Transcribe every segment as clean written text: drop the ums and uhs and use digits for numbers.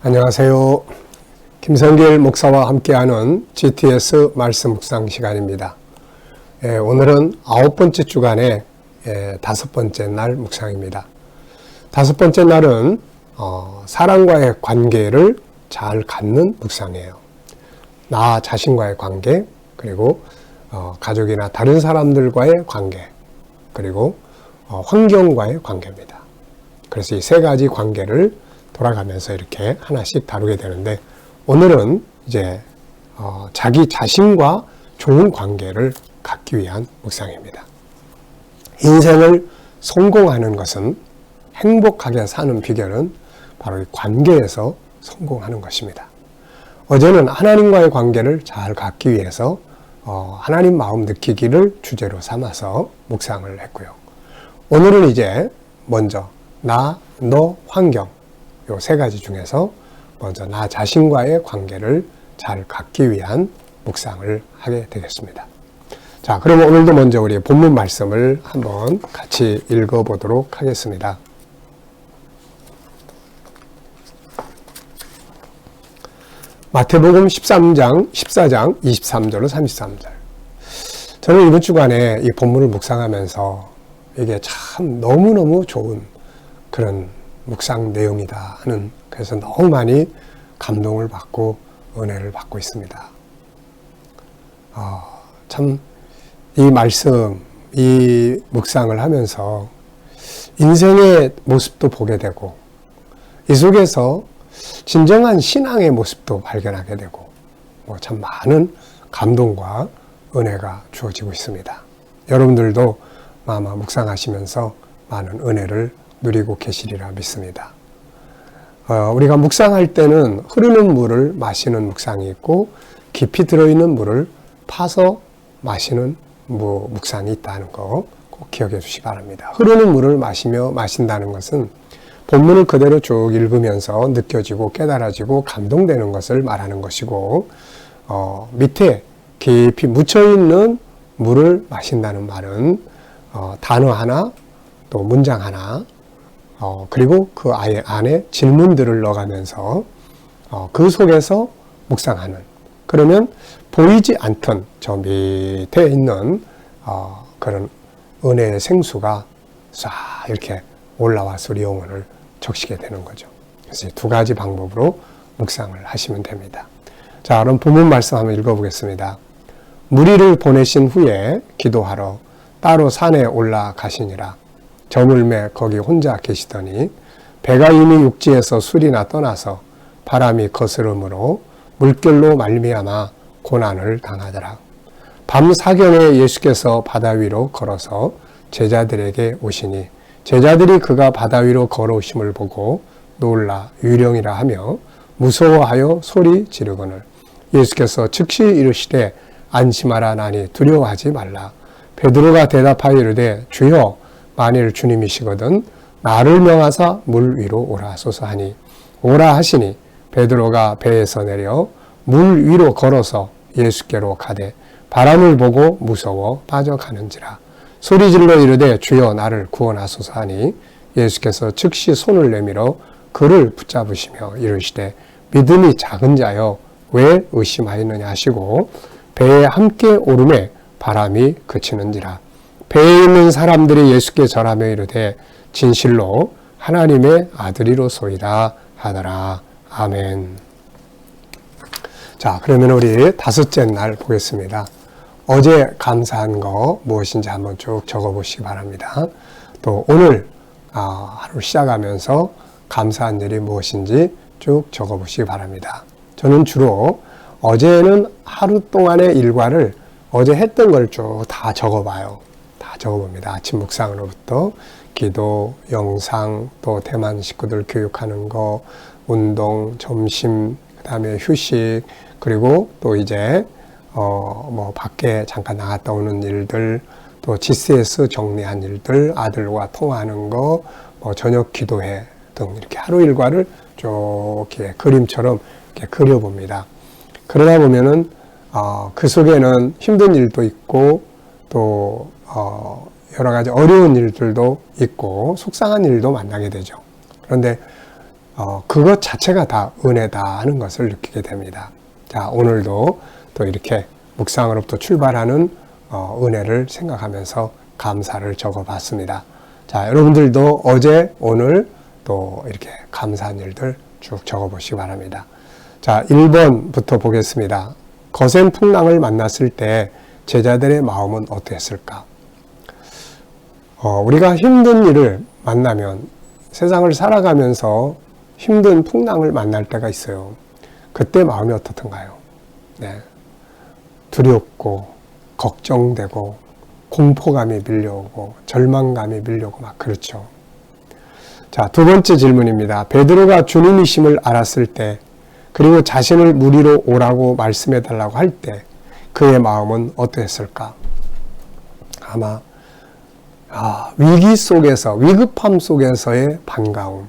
안녕하세요. 김성길 목사와 함께하는 GTS 말씀 묵상 시간입니다. 오늘은 9번째 주간의 5번째 날 묵상입니다. 5번째 날은 사람과의 관계를 잘 갖는 묵상이에요. 나 자신과의 관계, 그리고 가족이나 다른 사람들과의 관계, 그리고 환경과의 관계입니다. 그래서 이 세 가지 관계를 돌아가면서 이렇게 하나씩 다루게 되는데, 오늘은 이제 자기 자신과 좋은 관계를 갖기 위한 묵상입니다. 인생을 성공하는 것은, 행복하게 사는 비결은 바로 이 관계에서 성공하는 것입니다. 어제는 하나님과의 관계를 잘 갖기 위해서 하나님 마음 느끼기를 주제로 삼아서 묵상을 했고요. 오늘은 이제 먼저 나, 너, 환경, 요 세 가지 중에서 먼저 나 자신과의 관계를 잘 갖기 위한 묵상을 하게 되겠습니다. 자, 그럼 오늘도 먼저 우리 본문 말씀을 한번 같이 읽어보도록 하겠습니다. 마태복음 14장 23절로 33절. 저는 이번 주간에 이 본문을 묵상하면서 이게 참 너무너무 좋은 그런 묵상 내용이다 하는, 그래서 너무 많이 감동을 받고 은혜를 받고 있습니다. 참 이 말씀, 이 묵상을 하면서 인생의 모습도 보게 되고, 이 속에서 진정한 신앙의 모습도 발견하게 되고, 참 많은 감동과 은혜가 주어지고 있습니다. 여러분들도 마마 묵상하시면서 많은 은혜를 누리고 계시리라 믿습니다. 우리가 묵상할 때는 흐르는 물을 마시는 묵상이 있고, 깊이 들어있는 물을 파서 마시는 묵상이 있다는 거 꼭 기억해 주시기 바랍니다. 흐르는 물을 마신다는 것은 본문을 그대로 쭉 읽으면서 느껴지고 깨달아지고 감동되는 것을 말하는 것이고, 밑에 깊이 묻혀있는 물을 마신다는 말은 단어 하나, 또 문장 하나, 그리고 그 안에 질문들을 넣어가면서 그 속에서 묵상하는, 그러면 보이지 않던 저 밑에 있는 그런 은혜의 생수가 싹 이렇게 올라와서 우리 영혼을 적시게 되는 거죠. 그래서 두 가지 방법으로 묵상을 하시면 됩니다. 자, 그럼 본문 말씀 한번 읽어보겠습니다. 무리를 보내신 후에 기도하러 따로 산에 올라가시니라. 저물매 거기 혼자 계시더니 배가 이미 육지에서 술이나 떠나서 바람이 거스름으로 물결로 말미암아 고난을 당하더라. 밤 사경에 예수께서 바다 위로 걸어서 제자들에게 오시니 제자들이 그가 바다 위로 걸어오심을 보고 놀라 유령이라 하며 무서워하여 소리 지르거늘 예수께서 즉시 이르시되 안심하라 나니 두려워하지 말라. 베드로가 대답하여 이르되 주여 만일 주님이시거든 나를 명하사 물 위로 오라 하소서 하니 오라 하시니 베드로가 배에서 내려 물 위로 걸어서 예수께로 가되 바람을 보고 무서워 빠져가는지라. 소리질러 이르되 주여 나를 구원하소서 하니 예수께서 즉시 손을 내밀어 그를 붙잡으시며 이르시되 믿음이 작은 자여 왜 의심하였느냐 하시고 배에 함께 오르매 바람이 그치는지라. 배에 있는 사람들이 예수께 절하며 이르되 진실로 하나님의 아들이로소이다 하더라. 아멘. 자, 그러면 우리 다섯째 날 보겠습니다. 어제 감사한 거 무엇인지 한번 쭉 적어보시기 바랍니다. 또 오늘 하루 시작하면서 감사한 일이 무엇인지 쭉 적어보시기 바랍니다. 저는 주로 어제는 하루 동안의 일과를 어제 했던 걸 쭉 다 적어봐요. 다 적어봅니다. 아침 묵상으로부터 기도, 영상, 또 대만 식구들 교육하는 거, 운동, 점심, 그 다음에 휴식, 그리고 또 이제 밖에 잠깐 나갔다 오는 일들, 또 GCS 정리한 일들, 아들과 통화하는 거, 저녁 기도회 등 이렇게 하루 일과를 쭉 이렇게 그림처럼 이렇게 그려봅니다. 그러다 보면은 그 속에는 힘든 일도 있고 또 여러 가지 어려운 일들도 있고 속상한 일도 만나게 되죠. 그런데 그것 자체가 다 은혜다 하는 것을 느끼게 됩니다. 자, 오늘도 또 이렇게 묵상으로부터 출발하는 은혜를 생각하면서 감사를 적어봤습니다. 자, 여러분들도 어제, 오늘 또 이렇게 감사한 일들 쭉 적어보시기 바랍니다. 자, 1번부터 보겠습니다. 거센 풍랑을 만났을 때 제자들의 마음은 어땠을까? 우리가 힘든 일을 만나면 세상을 살아가면서 힘든 풍랑을 만날 때가 있어요. 그때 마음이 어떻던가요? 네. 두렵고, 걱정되고, 공포감이 밀려오고, 절망감이 밀려오고, 막 그렇죠. 자, 두 번째 질문입니다. 베드로가 주님이심을 알았을 때, 그리고 자신을 무리로 오라고 말씀해달라고 할 때, 그의 마음은 어땠을까? 아마, 위기 속에서, 위급함 속에서의 반가움,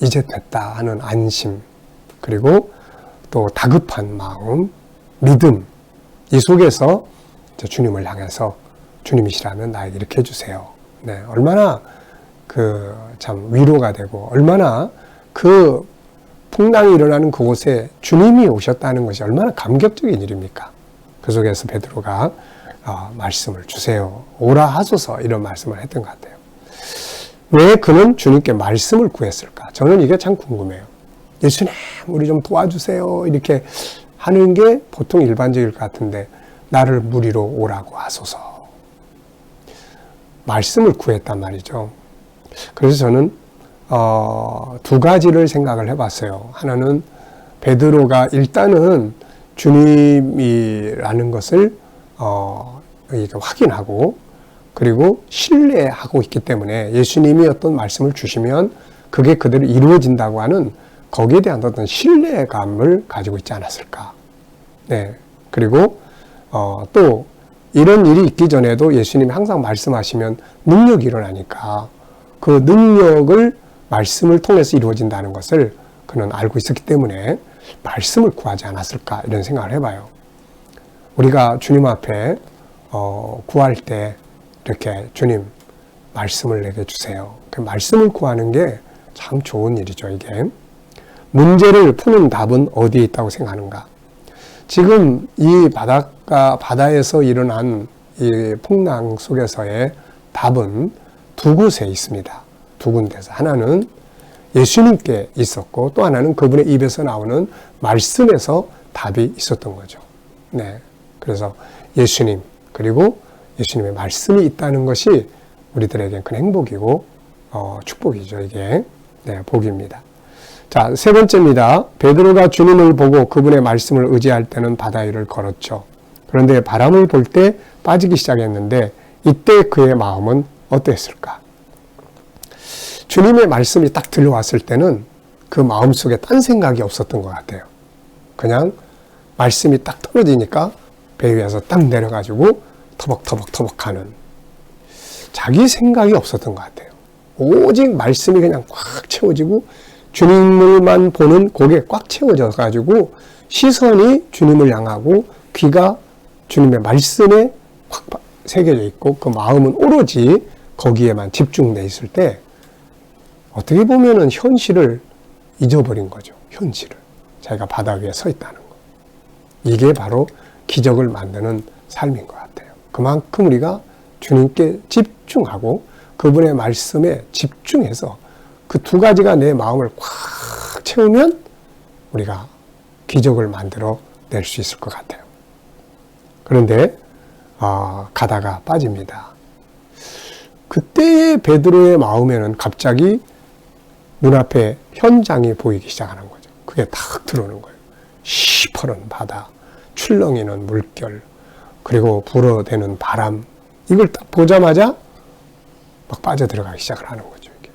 이제 됐다 하는 안심, 그리고 또 다급한 마음, 믿음, 이 속에서 주님을 향해서 주님이시라면 나에게 이렇게 해주세요. 네, 얼마나 참 위로가 되고, 얼마나 그 풍랑이 일어나는 그곳에 주님이 오셨다는 것이 얼마나 감격적인 일입니까? 그 속에서 베드로가 말씀을 주세요. 오라 하소서, 이런 말씀을 했던 것 같아요. 왜 그는 주님께 말씀을 구했을까? 저는 이게 참 궁금해요. 예수님, 우리 좀 도와주세요. 이렇게 하는 게 보통 일반적일 것 같은데, 나를 무리로 오라고 하소서. 말씀을 구했단 말이죠. 그래서 저는 두 가지를 생각을 해봤어요. 하나는 베드로가 일단은 주님이라는 것을 확인하고, 그리고 신뢰하고 있기 때문에 예수님이 어떤 말씀을 주시면 그게 그대로 이루어진다고 하는 거기에 대한 어떤 신뢰감을 가지고 있지 않았을까. 네. 그리고 또 이런 일이 있기 전에도 예수님이 항상 말씀하시면 능력이 일어나니까 그 능력을 말씀을 통해서 이루어진다는 것을 그는 알고 있었기 때문에 말씀을 구하지 않았을까, 이런 생각을 해봐요. 우리가 주님 앞에 구할 때 이렇게 주님 말씀을 내게 주세요. 그 말씀을 구하는 게 참 좋은 일이죠. 이게 문제를 푸는 답은 어디에 있다고 생각하는가? 지금 이 바다에서 일어난 이 풍랑 속에서의 답은 두 곳에 있습니다. 두 군데서. 하나는 예수님께 있었고, 또 하나는 그분의 입에서 나오는 말씀에서 답이 있었던 거죠. 네. 그래서 예수님, 그리고 예수님의 말씀이 있다는 것이 우리들에게 큰 행복이고 축복이죠. 이게 복입니다. 자, 세 번째입니다. 베드로가 주님을 보고 그분의 말씀을 의지할 때는 바다 위를 걸었죠. 그런데 바람을 볼 때 빠지기 시작했는데 이때 그의 마음은 어땠을까? 주님의 말씀이 딱 들려왔을 때는 그 마음속에 딴 생각이 없었던 것 같아요. 그냥 말씀이 딱 떨어지니까 배 위에서 딱 내려가지고 터벅터벅 하는, 자기 생각이 없었던 것 같아요. 오직 말씀이 그냥 꽉 채워지고 주님을만 보는 고개 꽉 채워져 가지고 시선이 주님을 향하고 귀가 주님의 말씀에 확 새겨져 있고 그 마음은 오로지 거기에만 집중돼 있을 때 어떻게 보면은 현실을 잊어버린 거죠. 현실을. 자기가 바다 위에 서 있다는 거. 이게 바로 기적을 만드는 삶인 것 같아요. 그만큼 우리가 주님께 집중하고 그분의 말씀에 집중해서 그 두 가지가 내 마음을 꽉 채우면 우리가 기적을 만들어 낼 수 있을 것 같아요. 그런데 가다가 빠집니다. 그때의 베드로의 마음에는 갑자기 눈앞에 현장이 보이기 시작하는 거죠. 그게 탁 들어오는 거예요. 시퍼런 바다, 출렁이는 물결, 그리고 불어대는 바람, 이걸 딱 보자마자 막 빠져들어가기 시작을 하는 거죠. 이게.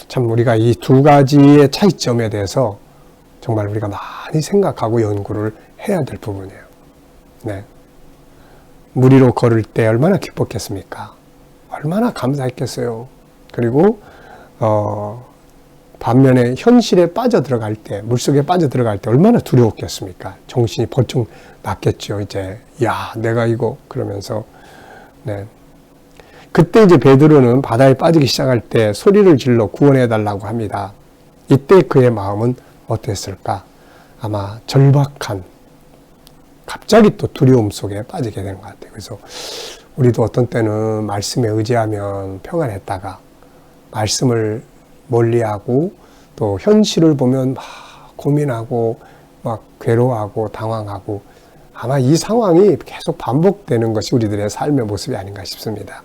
참 우리가 이 두 가지의 차이점에 대해서 정말 우리가 많이 생각하고 연구를 해야 될 부분이에요. 네. 무리로 걸을 때 얼마나 기뻤겠습니까? 얼마나 감사했겠어요. 그리고 반면에 현실에 빠져들어갈 때, 물속에 빠져들어갈 때 얼마나 두려웠겠습니까? 정신이 번쩍 났겠죠. 이제 야, 내가 이거 그러면서. 네. 그때 이제 베드로는 바다에 빠지기 시작할 때 소리를 질러 구원해 달라고 합니다. 이때 그의 마음은 어땠을까? 아마 절박한, 갑자기 또 두려움 속에 빠지게 되는 것 같아요. 그래서 우리도 어떤 때는 말씀에 의지하면 평안했다가 말씀을 멀리하고 또 현실을 보면 막 고민하고 막 괴로워하고 당황하고, 아마 이 상황이 계속 반복되는 것이 우리들의 삶의 모습이 아닌가 싶습니다.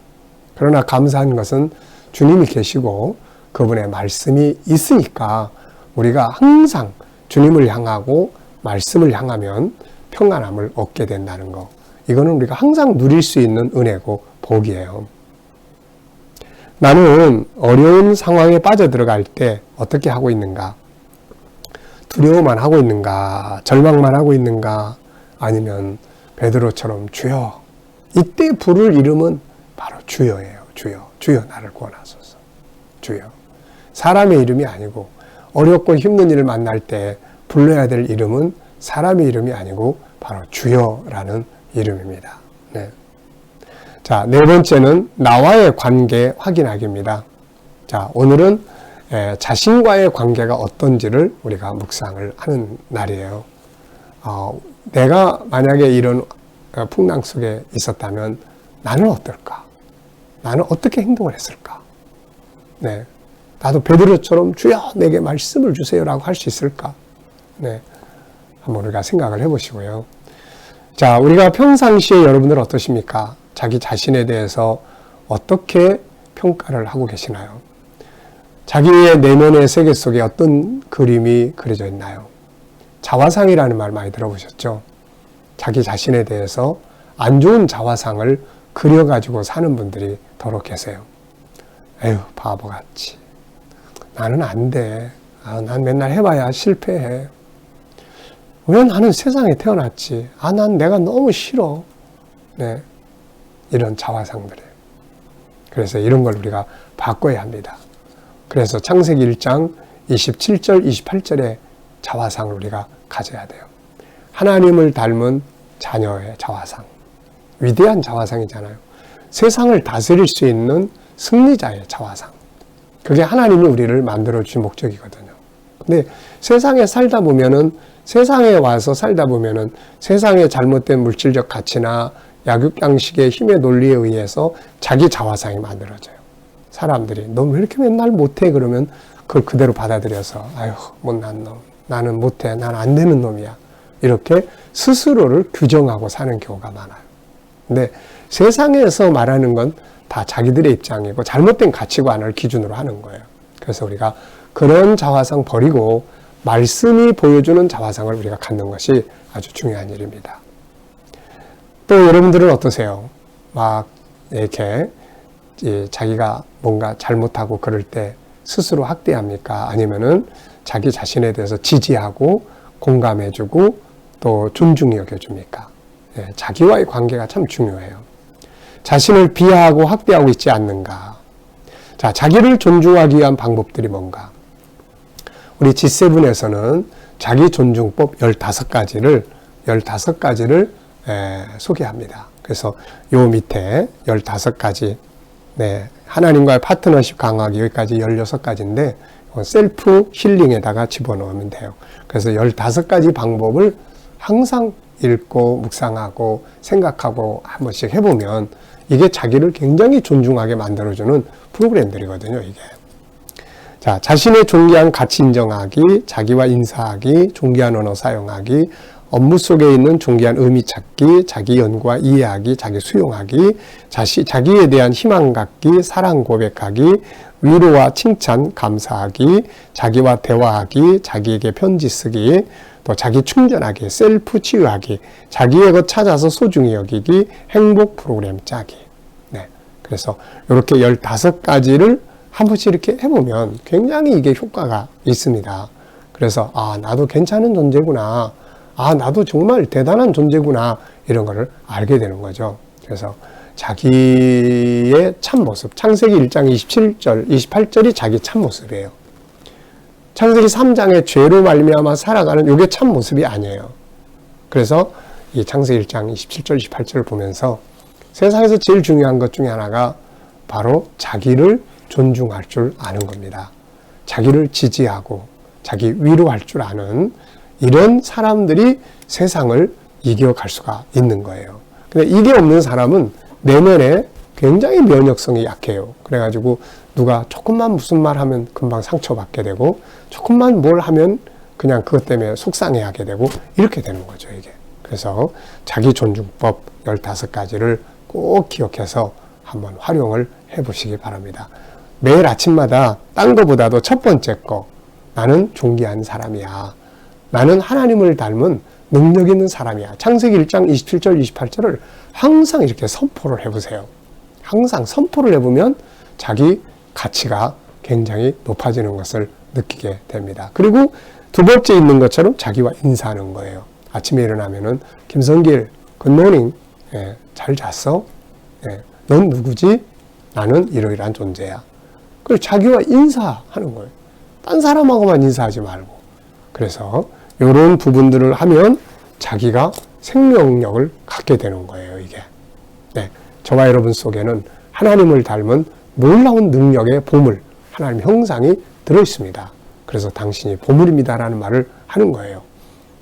그러나 감사한 것은 주님이 계시고 그분의 말씀이 있으니까 우리가 항상 주님을 향하고 말씀을 향하면 평안함을 얻게 된다는 것. 이거는 우리가 항상 누릴 수 있는 은혜고 복이에요. 나는 어려운 상황에 빠져들어갈 때 어떻게 하고 있는가? 두려워만 하고 있는가? 절망만 하고 있는가? 아니면 베드로처럼 주여, 이때 부를 이름은 바로 주여예요. 주여, 주여 나를 구원하소서. 주여. 사람의 이름이 아니고, 어렵고 힘든 일을 만날 때 불러야 될 이름은 사람의 이름이 아니고 바로 주여라는 이름입니다. 네. 자, 네 번째는 나와의 관계 확인하기입니다. 자, 오늘은 자신과의 관계가 어떤지를 우리가 묵상을 하는 날이에요. 내가 만약에 이런 풍랑 속에 있었다면 나는 어떨까? 나는 어떻게 행동을 했을까? 네. 나도 베드로처럼 주여 내게 말씀을 주세요라고 할 수 있을까? 네. 한번 우리가 생각을 해보시고요. 자, 우리가 평상시에 여러분들 어떠십니까? 자기 자신에 대해서 어떻게 평가를 하고 계시나요? 자기의 내면의 세계 속에 어떤 그림이 그려져 있나요? 자화상이라는 말 많이 들어보셨죠? 자기 자신에 대해서 안 좋은 자화상을 그려가지고 사는 분들이 더러 계세요. 에휴, 바보같이. 나는 안 돼. 난 맨날 해봐야 실패해. 왜 나는 세상에 태어났지? 난 내가 너무 싫어. 네. 이런 자화상들이에요. 그래서 이런 걸 우리가 바꿔야 합니다. 그래서 창세기 1장 27절, 28절의 자화상을 우리가 가져야 돼요. 하나님을 닮은 자녀의 자화상. 위대한 자화상이잖아요. 세상을 다스릴 수 있는 승리자의 자화상. 그게 하나님이 우리를 만들어주신 목적이거든요. 근데 세상에 살다 보면은, 세상에 와서 살다 보면은 세상의 잘못된 물질적 가치나 약육양식의 힘의 논리에 의해서 자기 자화상이 만들어져요. 사람들이 너 왜 이렇게 맨날 못해? 그러면 그걸 그대로 받아들여서 아유, 못난 놈, 나는 못해, 난 안 되는 놈이야, 이렇게 스스로를 규정하고 사는 경우가 많아요. 근데 세상에서 말하는 건 다 자기들의 입장이고 잘못된 가치관을 기준으로 하는 거예요. 그래서 우리가 그런 자화상 버리고 말씀이 보여주는 자화상을 우리가 갖는 것이 아주 중요한 일입니다. 또 여러분들은 어떠세요? 막 이렇게 자기가 뭔가 잘못하고 그럴 때 스스로 학대합니까? 아니면은 자기 자신에 대해서 지지하고 공감해주고 또 존중히 여겨줍니까? 자기와의 관계가 참 중요해요. 자신을 비하하고 학대하고 있지 않는가? 자, 자기를 존중하기 위한 방법들이 뭔가? 우리 G7에서는 자기 존중법 15가지를 소개합니다. 그래서 요 밑에 15가지, 네, 하나님과의 파트너십 강화하기, 여기까지 16가지인데 셀프 힐링에다가 집어넣으면 돼요. 그래서 15가지 방법을 항상 읽고 묵상하고 생각하고 한 번씩 해보면 이게 자기를 굉장히 존중하게 만들어주는 프로그램들이거든요, 이게. 자, 자신의 존귀한 가치 인정하기, 자기와 인사하기, 존귀한 언어 사용하기, 업무 속에 있는 존귀한 의미 찾기, 자기 연구와 이해하기, 자기 수용하기, 자기에 대한 희망 갖기, 사랑 고백하기, 위로와 칭찬, 감사하기, 자기와 대화하기, 자기에게 편지 쓰기, 또 자기 충전하기, 셀프 치유하기, 자기의 것 찾아서 소중히 여기기, 행복 프로그램 짜기. 네. 그래서 이렇게 15가지를 한 번씩 이렇게 해보면 굉장히 이게 효과가 있습니다. 그래서 나도 괜찮은 존재구나. 나도 정말 대단한 존재구나. 이런 거를 알게 되는 거죠. 그래서 자기의 참모습, 창세기 1장 27절, 28절이 자기 참모습이에요. 창세기 3장의 죄로 말미암아 살아가는 이게 참모습이 아니에요. 그래서 이 창세기 1장 27절, 28절을 보면서 세상에서 제일 중요한 것 중에 하나가 바로 자기를 존중할 줄 아는 겁니다. 자기를 지지하고 자기 위로할 줄 아는 이런 사람들이 세상을 이겨갈 수가 있는 거예요. 근데 이게 없는 사람은 내면에 굉장히 면역성이 약해요. 그래가지고 누가 조금만 무슨 말 하면 금방 상처받게 되고 조금만 뭘 하면 그냥 그것 때문에 속상해하게 되고 이렇게 되는 거죠, 이게. 그래서 자기 존중법 15가지를 꼭 기억해서 한번 활용을 해보시기 바랍니다. 매일 아침마다 딴 거보다도 첫 번째 거, 나는 존귀한 사람이야. 나는 하나님을 닮은 능력 있는 사람이야. 창세기 1장 27절, 28절을 항상 이렇게 선포를 해보세요. 항상 선포를 해보면 자기 가치가 굉장히 높아지는 것을 느끼게 됩니다. 그리고 두 번째 있는 것처럼 자기와 인사하는 거예요. 아침에 일어나면은 김성길, 굿모닝, 잘 잤어? 넌 누구지? 나는 이러이러한 존재야. 그리고 자기와 인사하는 거예요. 딴 사람하고만 인사하지 말고. 그래서 이런 부분들을 하면 자기가 생명력을 갖게 되는 거예요, 이게. 네, 저와 여러분 속에는 하나님을 닮은 놀라운 능력의 보물, 하나님 형상이 들어있습니다. 그래서 당신이 보물입니다라는 말을 하는 거예요.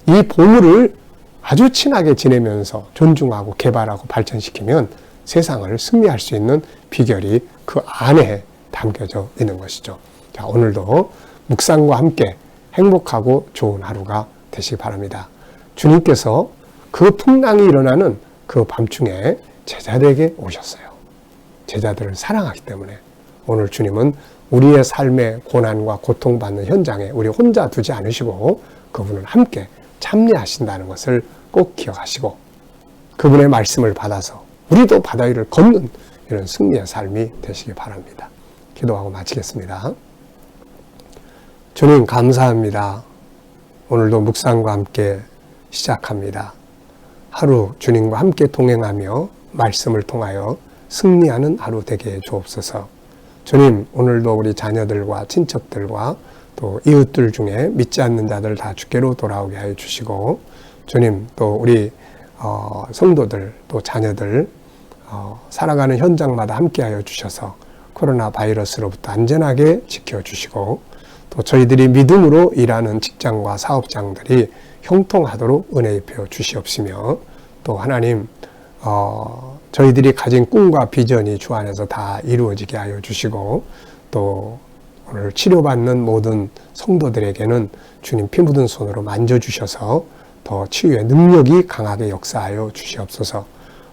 이 보물을 아주 친하게 지내면서 존중하고 개발하고 발전시키면 세상을 승리할 수 있는 비결이 그 안에 담겨져 있는 것이죠. 자, 오늘도 묵상과 함께 행복하고 좋은 하루가 되시기 바랍니다. 주님께서 그 풍랑이 일어나는 그 밤중에 제자들에게 오셨어요. 제자들을 사랑하기 때문에 오늘 주님은 우리의 삶의 고난과 고통받는 현장에 우리 혼자 두지 않으시고 그분을 함께 참여하신다는 것을 꼭 기억하시고 그분의 말씀을 받아서 우리도 바다 위를 걷는 이런 승리의 삶이 되시기 바랍니다. 기도하고 마치겠습니다. 주님 감사합니다. 오늘도 묵상과 함께 시작합니다. 하루 주님과 함께 동행하며 말씀을 통하여 승리하는 하루 되게 주옵소서. 주님 오늘도 우리 자녀들과 친척들과 또 이웃들 중에 믿지 않는 자들 다 주께로 돌아오게 하여 주시고 주님 또 우리 성도들 또 자녀들 살아가는 현장마다 함께 하여 주셔서 코로나 바이러스로부터 안전하게 지켜주시고 또 저희들이 믿음으로 일하는 직장과 사업장들이 형통하도록 은혜 입혀 주시옵시며 또 하나님 저희들이 가진 꿈과 비전이 주 안에서 다 이루어지게 하여 주시고 또 오늘 치료받는 모든 성도들에게는 주님 피 묻은 손으로 만져주셔서 더 치유의 능력이 강하게 역사하여 주시옵소서.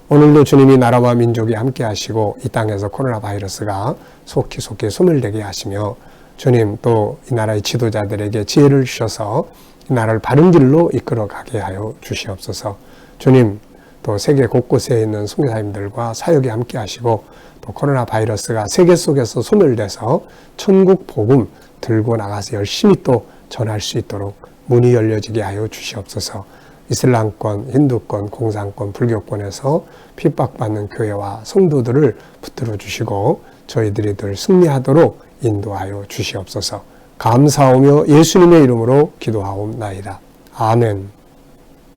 오늘도 주님이 나라와 민족이 함께 하시고 이 땅에서 코로나 바이러스가 속히 소멸되게 하시며 주님 또 이 나라의 지도자들에게 지혜를 주셔서 이 나라를 바른 길로 이끌어가게 하여 주시옵소서. 주님 또 세계 곳곳에 있는 선교사님들과 사역에 함께 하시고 또 코로나 바이러스가 세계 속에서 소멸돼서 천국 복음 들고 나가서 열심히 또 전할 수 있도록 문이 열려지게 하여 주시옵소서. 이슬람권, 힌두권, 공산권, 불교권에서 핍박받는 교회와 성도들을 붙들어 주시고 저희들이 늘 승리하도록 인도하여 주시옵소서. 감사하며 예수님의 이름으로 기도하옵나이다. 아멘.